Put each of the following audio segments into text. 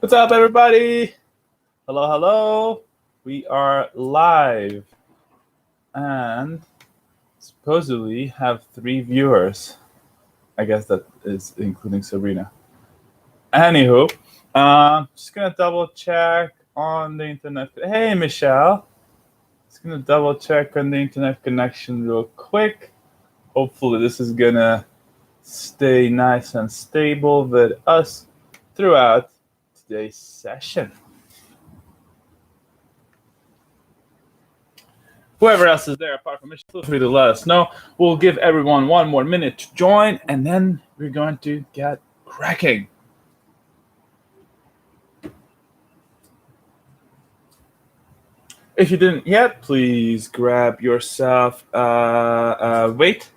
What's up, everybody? Hello, hello. We are live and supposedly have 3 viewers. I guess that is including Sabrina. Anywho, just gonna double check on the internet. Hey, Michelle. Just gonna double check on the internet connection real quick. Hopefully, this is gonna stay nice and stable with us throughout today's session. Whoever else is there apart from Michelle, feel free to let us know. We'll give everyone one more minute to join, and then we're going to get cracking. If you didn't yet, please grab yourself a weight.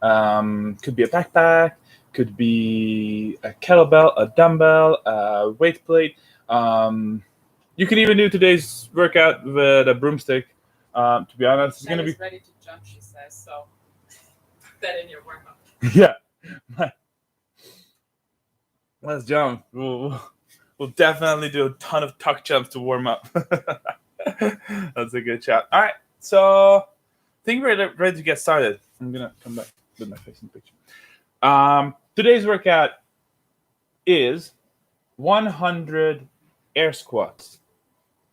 Could be a backpack, could be a kettlebell, a dumbbell, a weight plate. You can even do today's workout with a broomstick. To be honest, it's going to be ready to jump, she says. So put that in your warm up. yeah. Let's jump. We'll definitely do a ton of tuck jumps to warm up. That's a good shot. All right, so I think we're ready to get started. I'm gonna come back with my face in the picture. Today's workout is 100 air squats,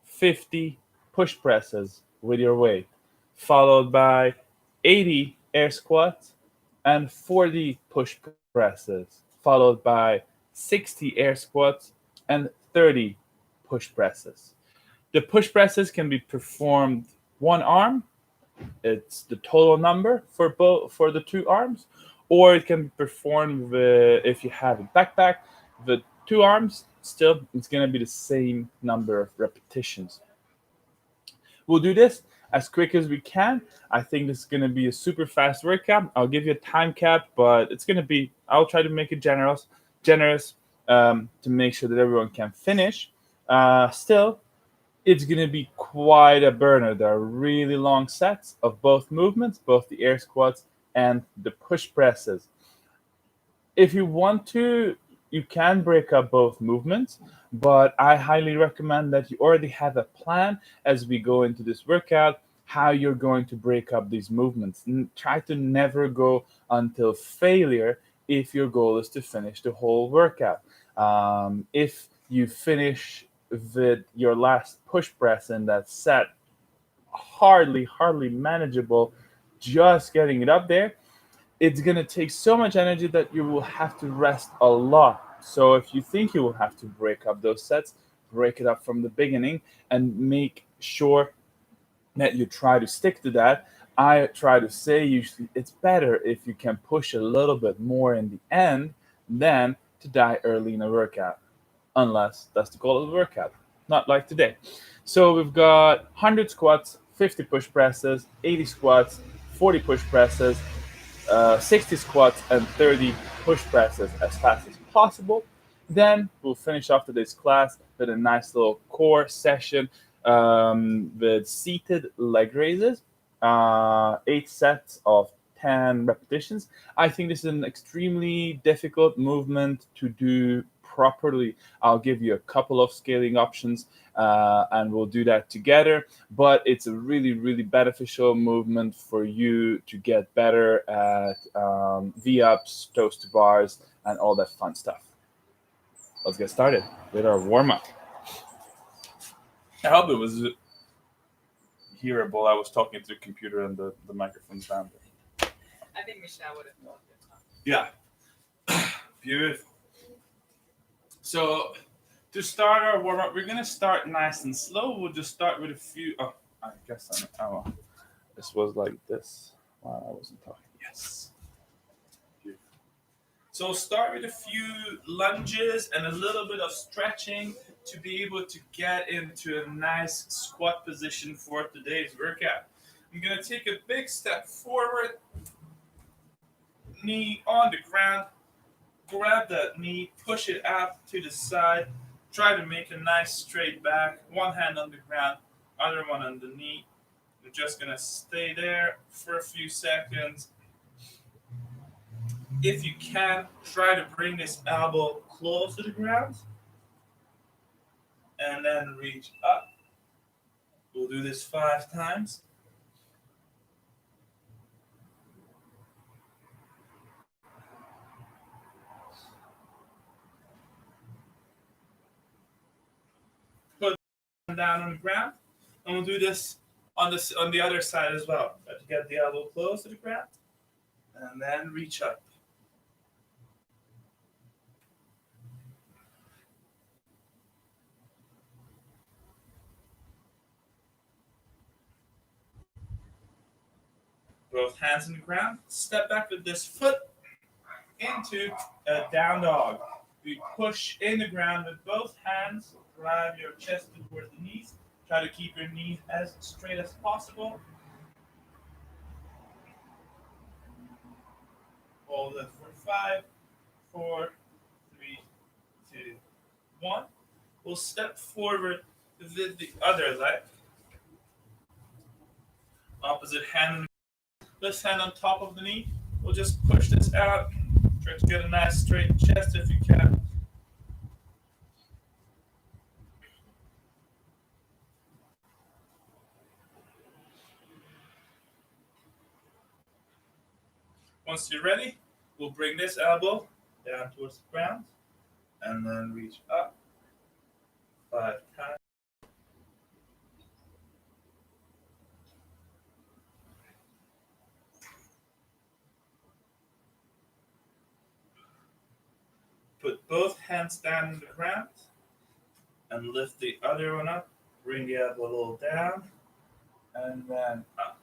50 push presses with your weight, followed by 80 air squats and 40 push presses, followed by 60 air squats and 30 push presses. The push presses can be performed one arm. It's the total number for the 2 arms, or it can be performed if you have a backpack with 2 arms. Still, it's going to be the same number of repetitions. We'll do this as quick as we can. I think this is going to be a super fast workout. I'll give you a time cap, but it's going to be, I'll try to make it generous to make sure that everyone can finish. Still, it's going to be quite a burner. There are really long sets of both movements, both the air squats and the push presses. If you want to, you can break up both movements, but I highly recommend that you already have a plan as we go into this workout, how you're going to break up these movements. Try to never go until failure if your goal is to finish the whole workout. If you finish with your last push press in that set hardly manageable, just getting it up there, it's going to take so much energy that you will have to rest a lot. So if you think you will have to break up those sets, break it up from the beginning and make sure that you try to stick to that. I try to say usually it's better if you can push a little bit more in the end than to die early in a workout, unless that's the goal of the workout, not like today. So we've got 100 squats, 50 push presses, 80 squats, 40 push presses, 60 squats, and 30 push presses as fast as possible. Then we'll finish off today's class with a nice little core session with seated leg raises, 8 sets of 10 repetitions. I think this is an extremely difficult movement to do properly. I'll give you a couple of scaling options and we'll do that together. But it's a really beneficial movement for you to get better at V-ups, toes to bars, and all that fun stuff. Let's get started with our warm-up. I hope it was hearable. I was talking to the computer and the microphone's down there. I think Michelle would have thought it. Yeah. Beautiful. So to start our warm-up, we're going to start nice and slow. We'll just start with a few... Oh, I guess this was like this while I wasn't talking. Yes. Beautiful. So start with a few lunges and a little bit of stretching to be able to get into a nice squat position for today's workout. I'm going to take a big step forward, knee on the ground, grab that knee, push it out to the side, try to make a nice straight back, one hand on the ground, other one on the knee. We're just going to stay there for a few seconds. If you can, try to bring this elbow close to the ground. and then reach up. We'll do this 5 times. Put down on the ground, and we'll do this on the other side as well. Got to get the elbow close to the ground, and then reach up. Both hands on the ground. Step back with this foot into a down dog. We push in the ground with both hands. Drive your chest towards the knees. Try to keep your knees as straight as possible. Hold it for 5, 4, 3, 2, 1. We'll step forward with the other leg. Opposite hand. This hand on top of the knee. We'll just push this out. Try to get a nice straight chest if you can. Once you're ready, we'll bring this elbow down towards the ground and then reach up 5 times. Put both hands down on the ground and lift the other one up. Bring the elbow a little down and then up.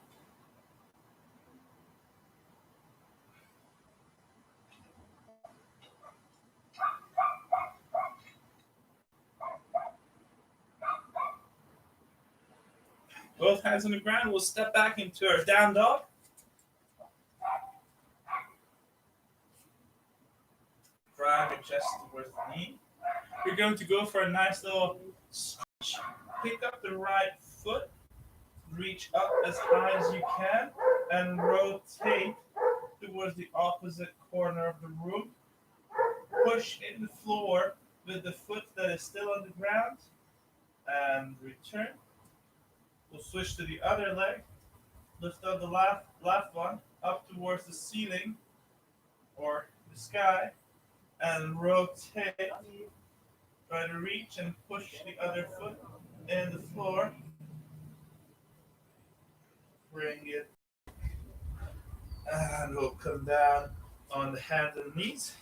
Both hands on the ground. We'll step back into our down dog. Drive your chest towards the knee. We're going to go for a nice little stretch. Pick up the right foot. Reach up as high as you can and rotate towards the opposite corner of the room. Push in the floor with the foot that is still on the ground and return. We'll switch to the other leg. Lift up the left one up towards the ceiling or the sky and rotate. Try to reach and push the other foot in the floor. Bring it. And we'll come down on the hands and knees.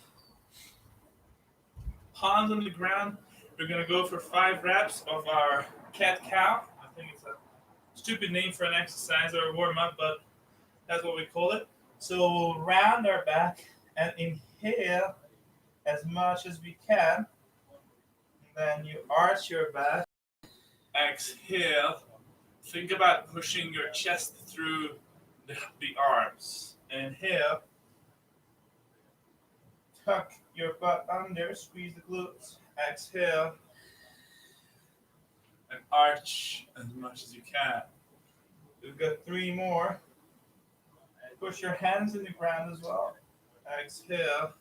Palms on the ground. We're going to go for 5 reps of our cat-cow. I think it's a stupid name for an exercise or a warm-up, but that's what we call it. So we'll round our back and inhale as much as we can. Then you arch your back. Exhale. Think about pushing your chest through the arms. Inhale. Tuck your butt under. Squeeze the glutes. Exhale. And arch as much as you can. We've got 3 more. Push your hands in the ground as well. Exhale.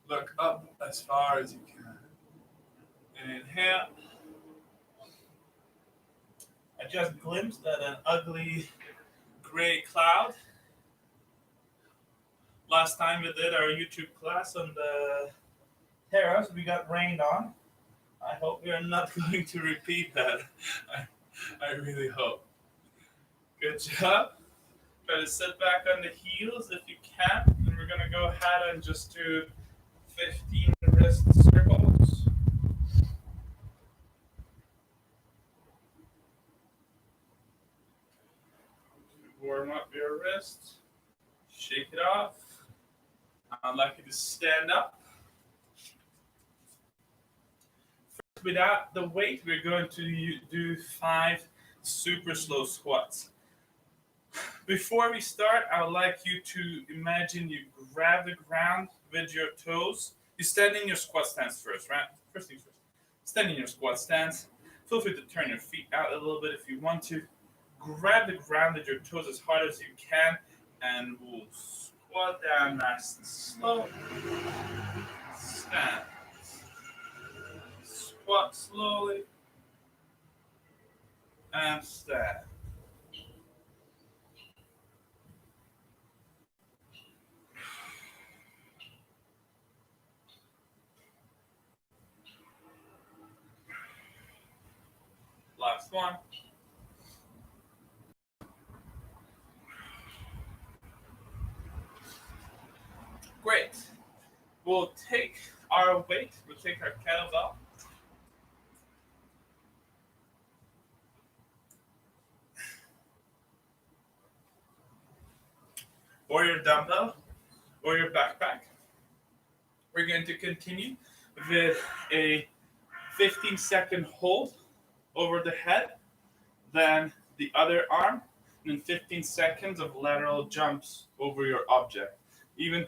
Look up as far as you can. Inhale. I just glimpsed at an ugly gray cloud. Last time we did our YouTube class on the terrace, we got rained on. I hope we are not going to repeat that. I really hope. Good job. Try to sit back on the heels if you can. And we're going to go ahead and just do 15 wrist circles. Warm up your wrist. Shake it off. I'd like you to stand up. First, without the weight, we're going to do 5 super slow squats. Before we start, I would like you to imagine you grab the ground with your toes. You stand in your squat stance first, right? First things first. Stand in your squat stance. Feel free to turn your feet out a little bit if you want to. Grab the ground with your toes as hard as you can, and we'll squat down nice and slow. Stand. Squat slowly. And stand. Last one. Great. We'll take our weight, we'll take our kettlebell. Or your dumbbell, or your backpack. We're going to continue with a 15-second hold over the head, then the other arm, and then 15 seconds of lateral jumps over your object. Even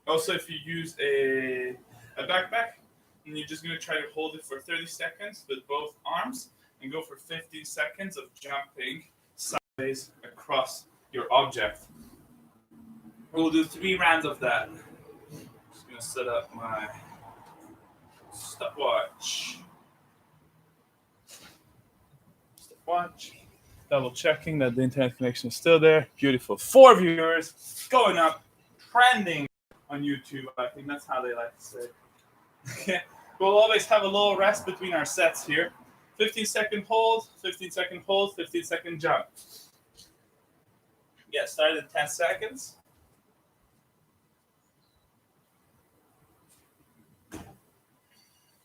also, if you use a backpack, and you're just going to try to hold it for 30 seconds with both arms and go for 15 seconds of jumping sideways across your object. We'll do 3 rounds of that. Just going to set up my stopwatch. Double checking that the internet connection is still there. Beautiful. 4 viewers, going up, trending on YouTube. I think that's how they like to say. Okay. We'll always have a little rest between our sets here. 15-second hold, 15-second hold, 15-second jump. Get started in 10 seconds.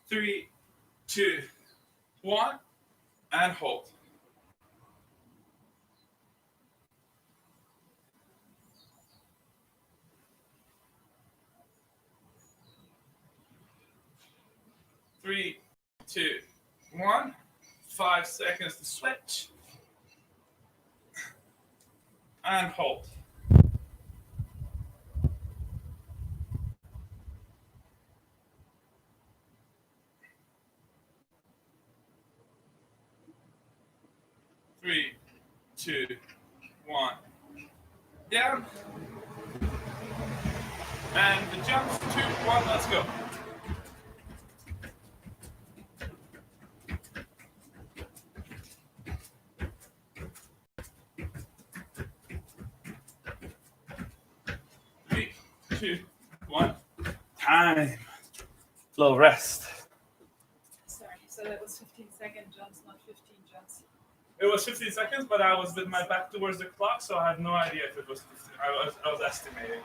3, 2, 1, and hold. 3, 2, 1. 5 seconds to switch. And hold. Three, 2, 1. Down. And the jumps. 2, 1. Let's go. Three, 2, 1. Time. Little rest. Sorry, so that was 15-second jumps, not 15 jumps. It was 15 seconds, but I was with my back towards the clock, so I have no idea if it was 15. I was estimating.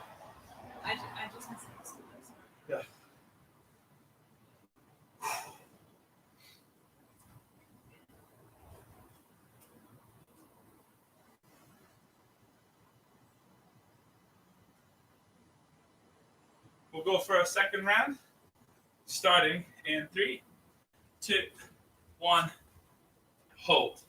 I just misunderstood this. Yeah. We'll go for a second round, starting in 3, 2, 1. Hold.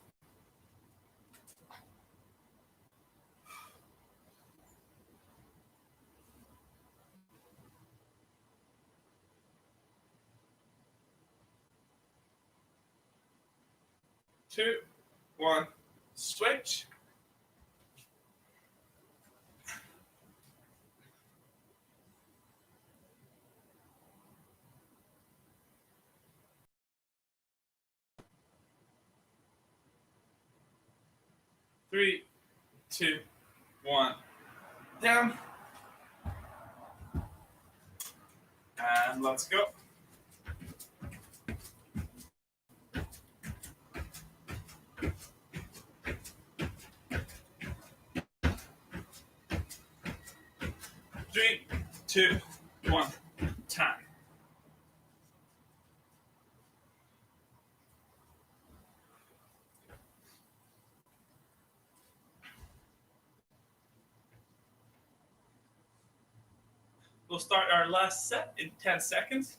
2, 1. Switch. 3, 2, 1. Down. And let's go. Three, 2, 1. Time. We'll start our last set in 10 seconds.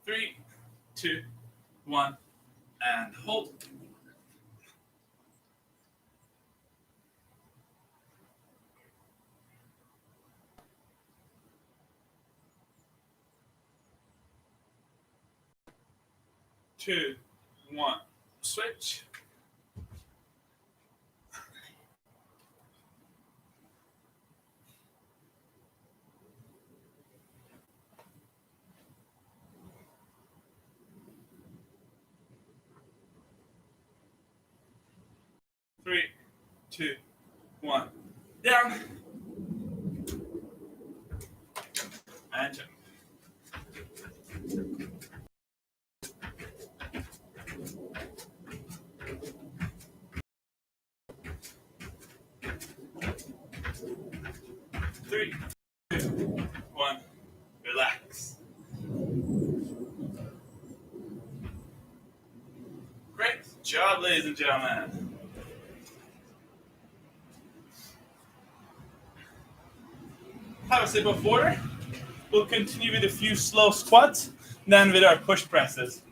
3, 2, 1, and hold. 2, 1. Switch. 2, 1. Down. And jump. 3, 2, 1. Relax. Great job, ladies and gentlemen. Have a sip of water. We'll continue with a few slow squats, then with our push presses.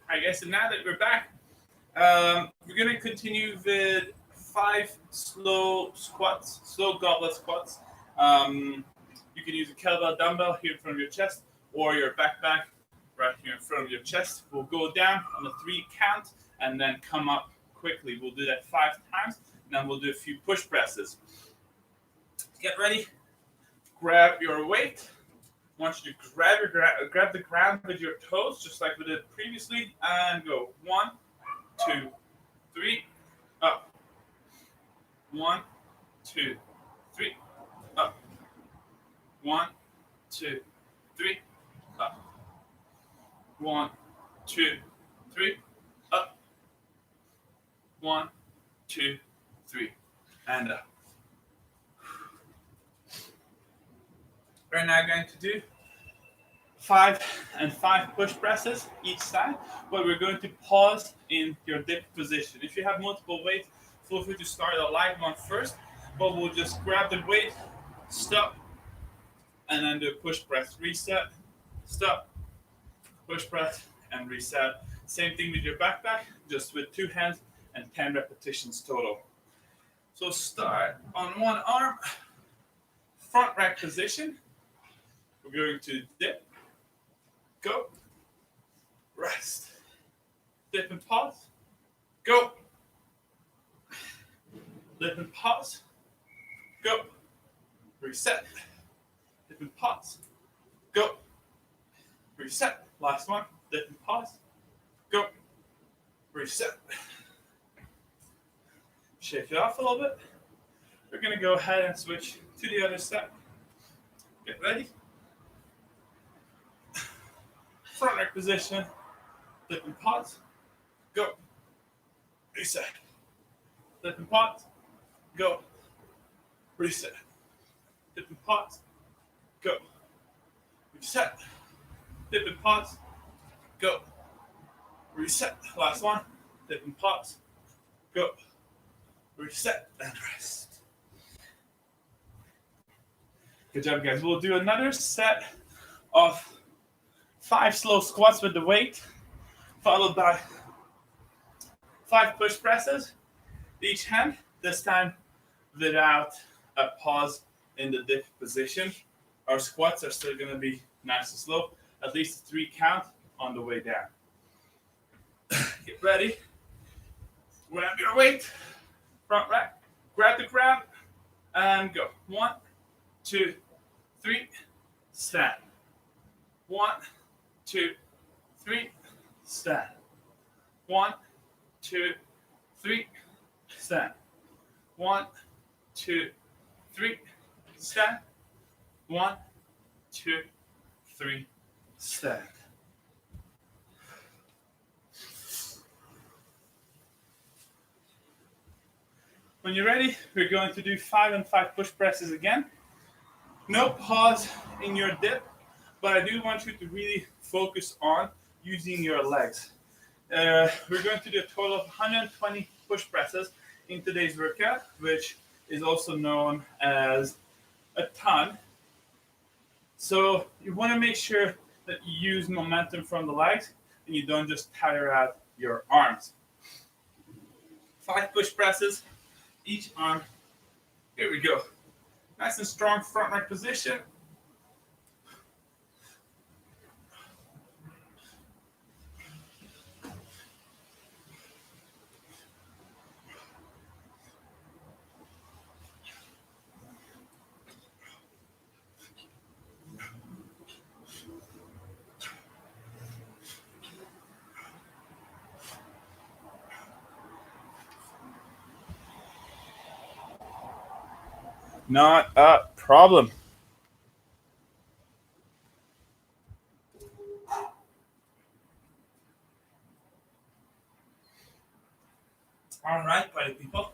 I guess now that we're back, we're going to continue with 5 slow squats, slow goblet squats. You can use a kettlebell dumbbell here in front of your chest or your backpack right here in front of your chest. We'll go down on a 3 count and then come up quickly. We'll do that 5 times, and then we'll do a few push presses. Get ready. Grab your weight. I want you to grab the ground with your toes, just like we did previously, and go 1, 2, 3, up. 1, 2, 3, up. 1, 2, 3, up. 1, 2, 3, up. 1, 2, 3, and up. We're now going to do 5 and 5 push presses each side, but we're going to pause in your dip position. If you have multiple weights, feel free to start a light one first, but we'll just grab the weight, stop, and then do a push press. Reset, stop, push press, and reset. Same thing with your backpack, just with 2 hands and 10 repetitions total. So start on one arm, front rack position. We're going to dip, go, rest, dip and pause, go, dip and pause, go, reset, dip and pause, go, reset. Last one, dip and pause, go, reset. Shake it off a little bit. We're going to go ahead and switch to the other side. Get ready. Front rack position, dip and pause, go, reset, dip and pause, go, reset, dip and pause, go, reset, dip and pause, go, reset. Last one, dip and pause, go, reset, and rest. Good job, guys. We'll do another set of 5 slow squats with the weight, followed by 5 push presses, each hand, this time without a pause in the dip position. Our squats are still going to be nice and slow, at least 3 count on the way down. Get ready. Grab your weight, front rack, grab the ground, and go. 1, 2, 3, stand. 1, 2, 3, stand. 1, 2, 3, stand. 1, 2, 3, stand. 1, 2, 3, stand. When you're ready, we're going to do 5 and 5 push presses again. No pause in your dip. but I do want you to really focus on using your legs. We're going to do a total of 120 push presses in today's workout, which is also known as a ton. So you want to make sure that you use momentum from the legs and you don't just tire out your arms. 5 push presses, each arm. Here we go. Nice and strong front rack position. Not a problem. All right, party people.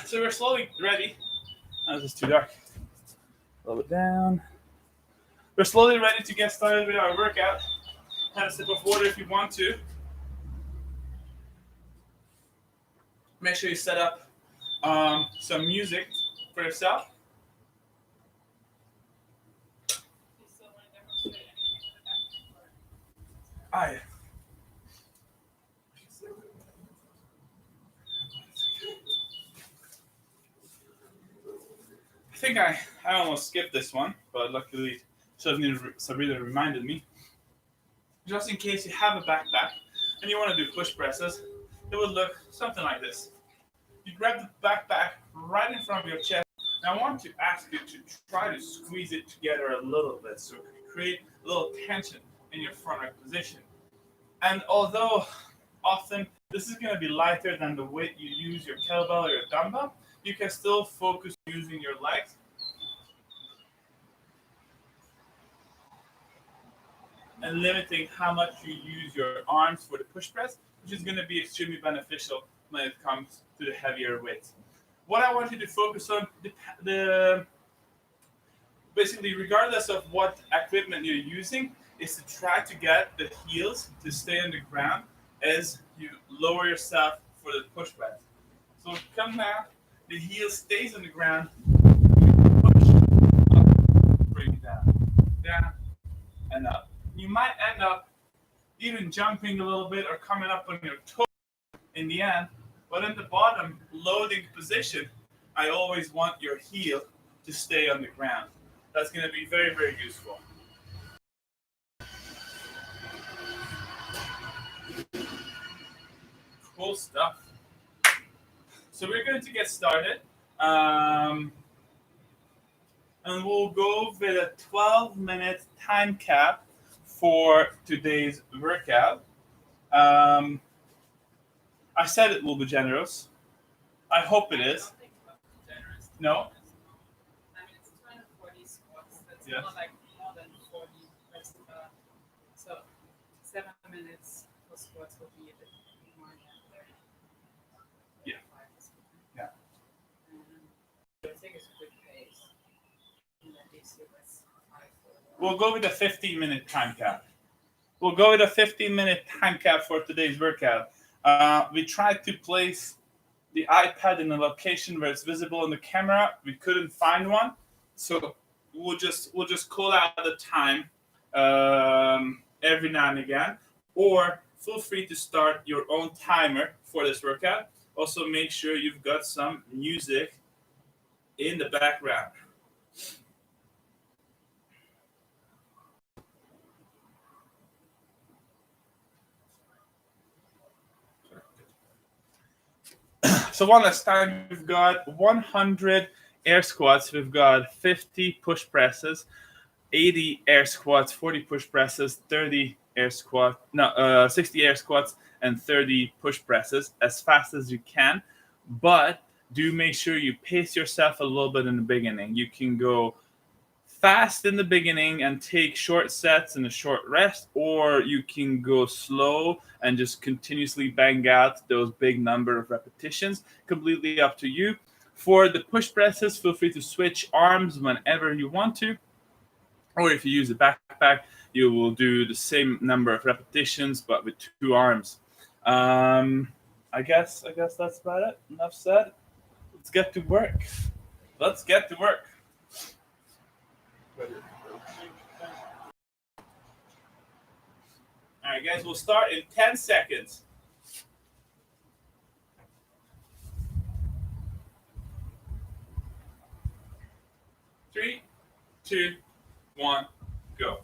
So we're slowly ready. Oh, this is too dark. Slow it down. We're slowly ready to get started with our workout. Have a sip of water if you want to. Make sure you set up some music for yourself. You still want to demonstrate anything in the back? Ah, yeah. I think I almost skipped this one, but luckily Sabrina reminded me. Just in case you have a backpack and you want to do push presses, it would look something like this. You grab the backpack right in front of your chest. Now I want to ask you to try to squeeze it together a little bit so you create a little tension in your front rack position. And although often this is going to be lighter than the weight you use your kettlebell or your dumbbell, you can still focus using your legs and limiting how much you use your arms for the push press, which is going to be extremely beneficial when it comes to the heavier weights. What I want you to focus on, basically regardless of what equipment you're using, is to try to get the heels to stay on the ground as you lower yourself for the push press. So come down, the heel stays on the ground, push, up, bring it down, and up. You might end up even jumping a little bit or coming up on your toe in the end, but in the bottom loading position, I always want your heel to stay on the ground. That's going to be very, very useful. Cool stuff. So we're going to get started. And we'll go with a 12-minute time cap for today's workout. I said it will be generous. I hope it is. No? I mean, it's 240 squats. That's not like more than 40. So 7 minutes for squats will be a bit more than 30. Yeah. Yeah. I think it's a good pace. And then DC was 5 for We'll go with a 15-minute time cap. We'll go with a 15-minute time cap for today's workout. We tried to place the iPad in a location where it's visible in the camera. We couldn't find one, so we'll just call out the time every now and again, or feel free to start your own timer for this workout. Also, make sure you've got some music in the background. So one last time, we've got 100 air squats, we've got 50 push presses, 80 air squats, 40 push presses, 60 air squats, and 30 push presses as fast as you can. But do make sure you pace yourself a little bit in the beginning. You can go fast in the beginning and take short sets and a short rest, or you can go slow and just continuously bang out those big number of repetitions. Completely up to you. For the push presses, feel free to switch arms whenever you want to. Or if you use a backpack, you will do the same number of repetitions, but with two arms. I guess that's about it. Enough said. Let's get to work. Let's get to work. All right, guys, we'll start in 10 seconds. 3, 2, 1, go.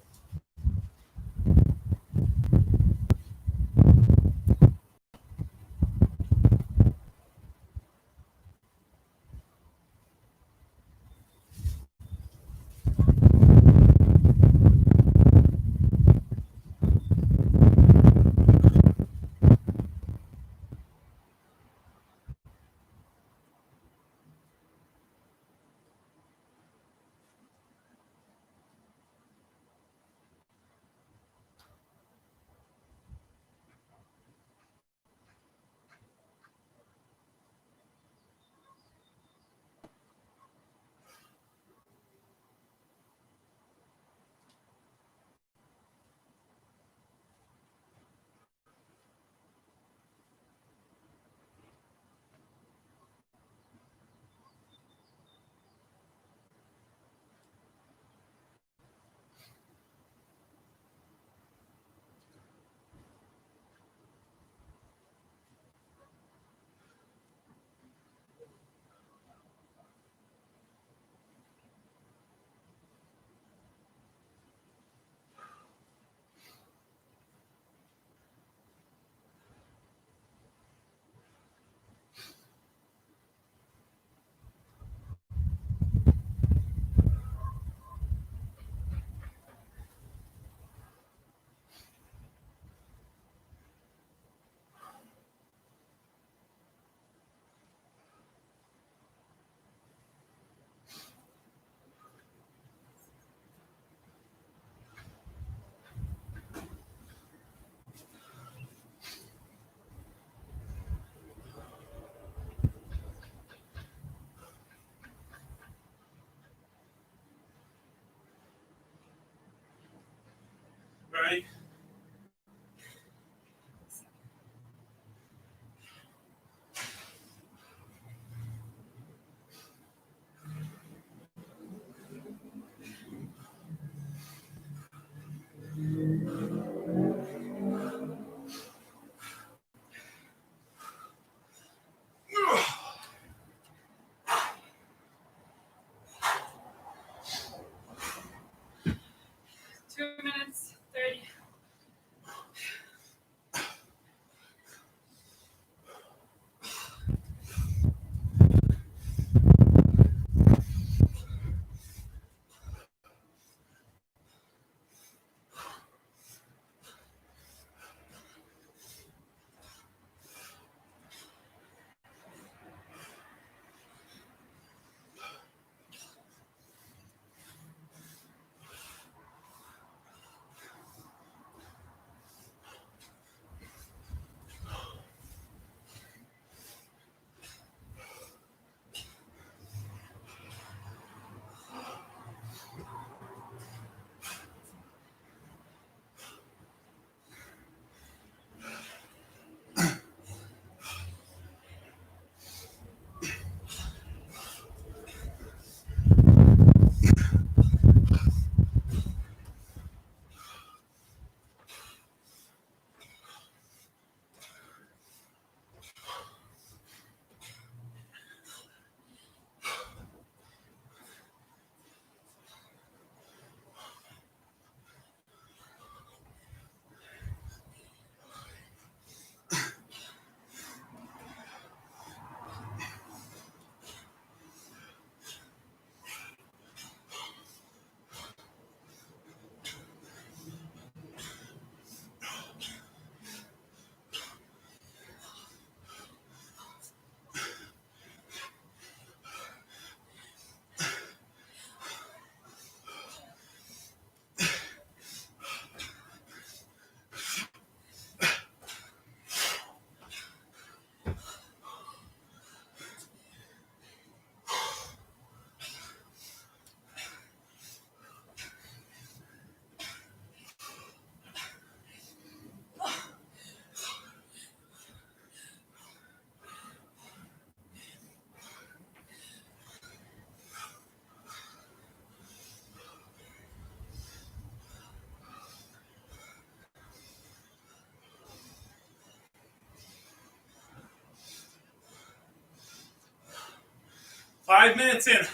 5 minutes in.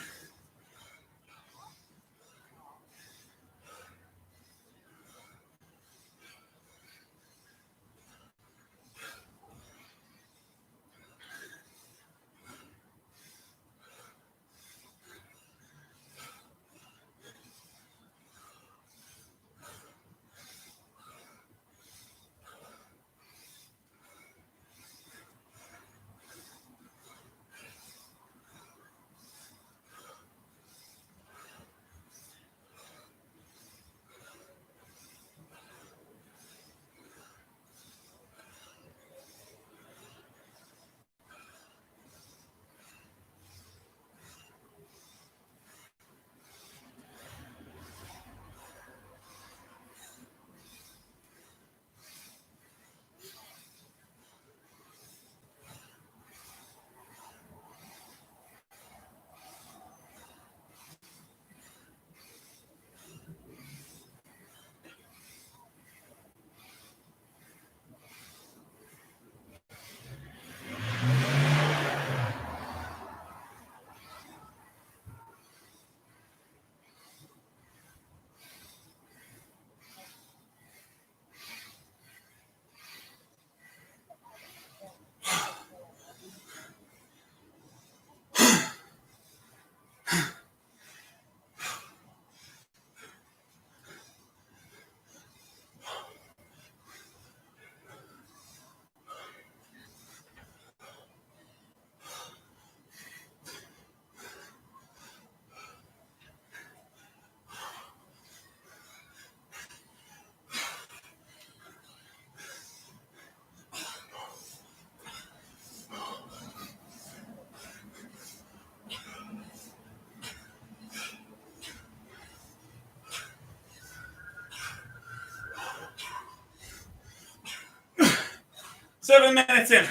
Seven minutes in.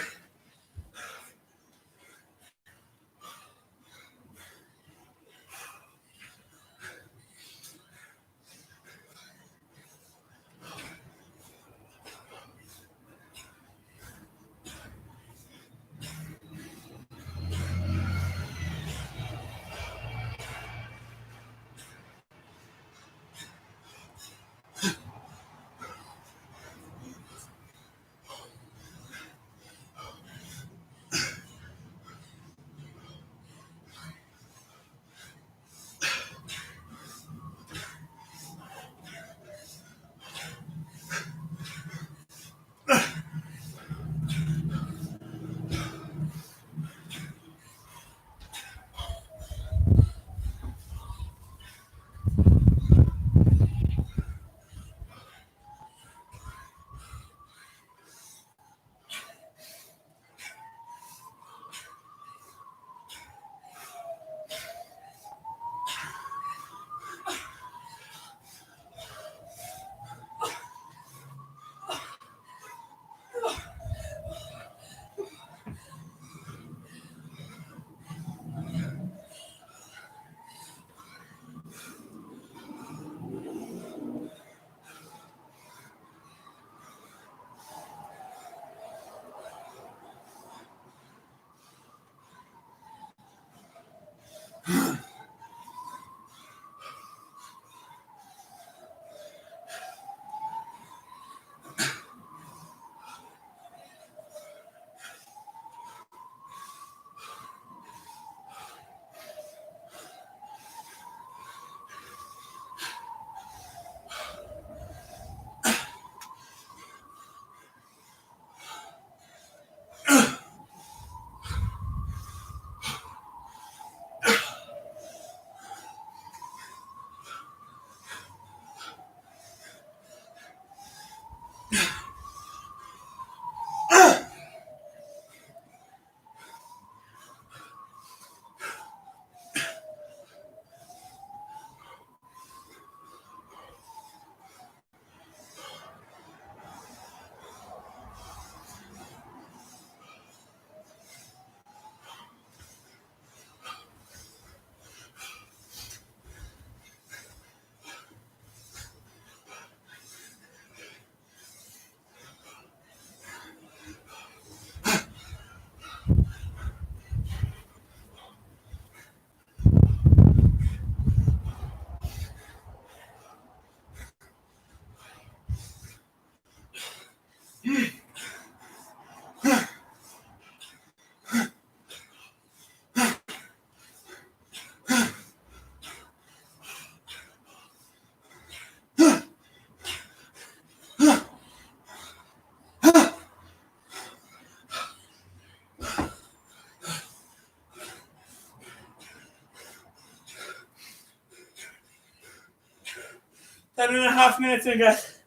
10.5 minutes in, guys.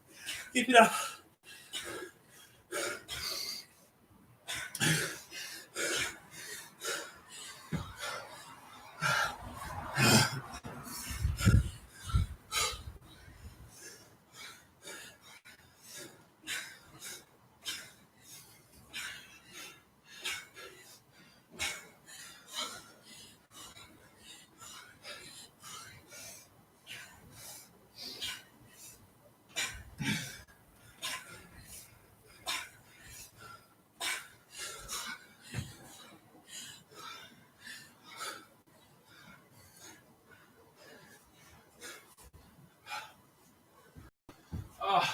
Keep it up. Oh.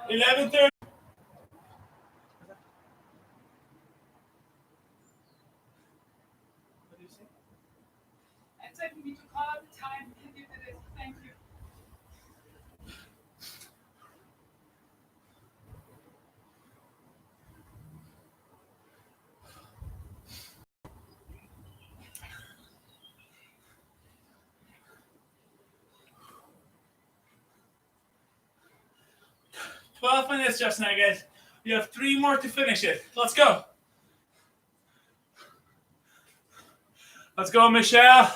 11:30. What do you say? I said we need to call out the time. You did it. Thank you. "12 minutes just now, guys. We have 3 more to finish it. Let's go. Let's go, Michelle.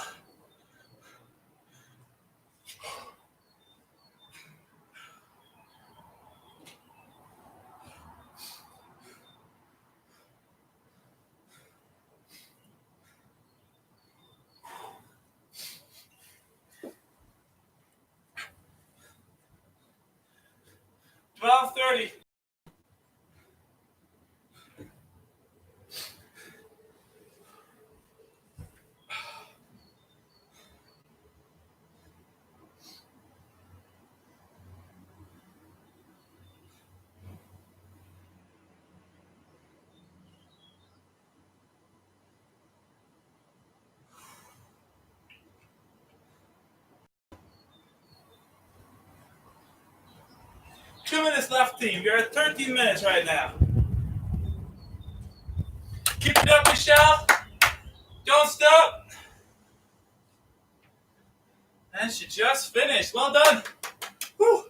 $12.30. Two minutes left, team. You're at 13 minutes right now. Keep it up, Michelle. Don't stop. And she just finished. Well done. Whew.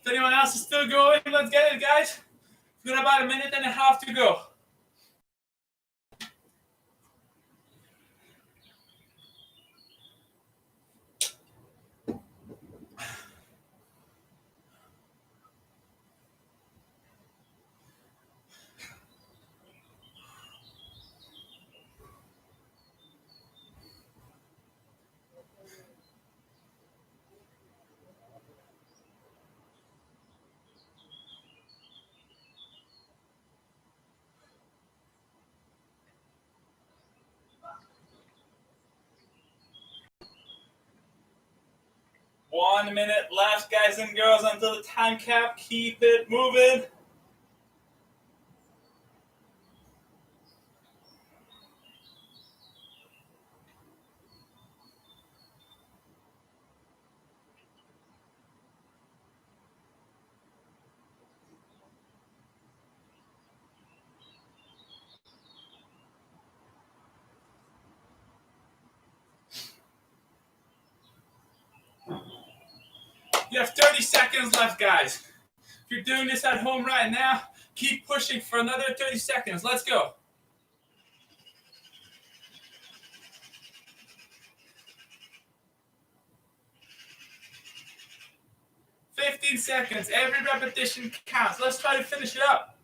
If anyone else is still going, let's get it, guys. We've got about 1.5 minutes to go. One minute left, guys and girls, until the time cap. Keep it moving. You have 30 seconds left, guys. If you're doing this at home right now, keep pushing for another 30 seconds. Let's go. 15 seconds. Every repetition counts. Let's try to finish it up.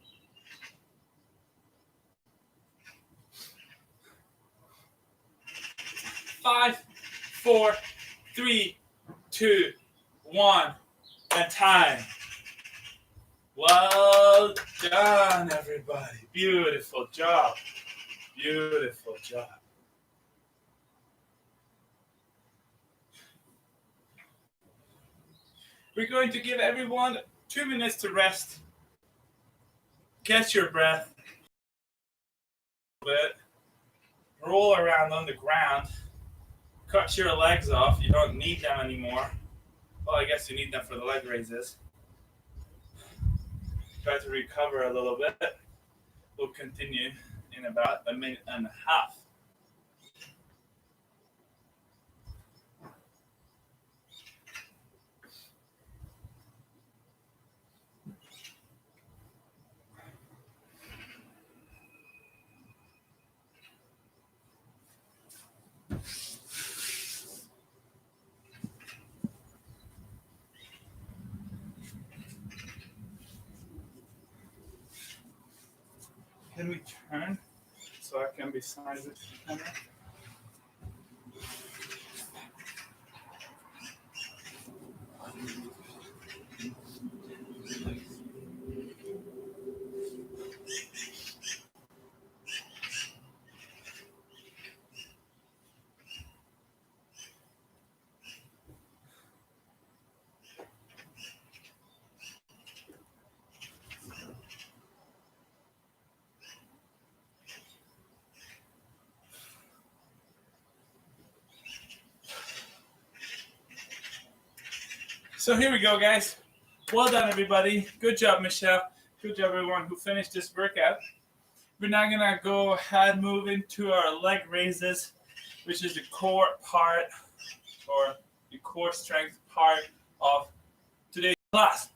5, 4, 3, 2, 1, and time. Well done, everybody. Beautiful job. Beautiful job. We're going to give everyone 2 minutes to rest. Catch your breath. A bit. Roll around on the ground. Cut your legs off. You don't need them anymore. Well, I guess you need them for the leg raises. try to recover a little bit. We'll continue in about a minute and a half. Can we turn so I can be beside the camera? So here we go, guys. Well done, everybody. Good job, Michelle. Good job, everyone who finished this workout. We're now going to go ahead and move into our leg raises, which is the core part or the core strength part of today's class.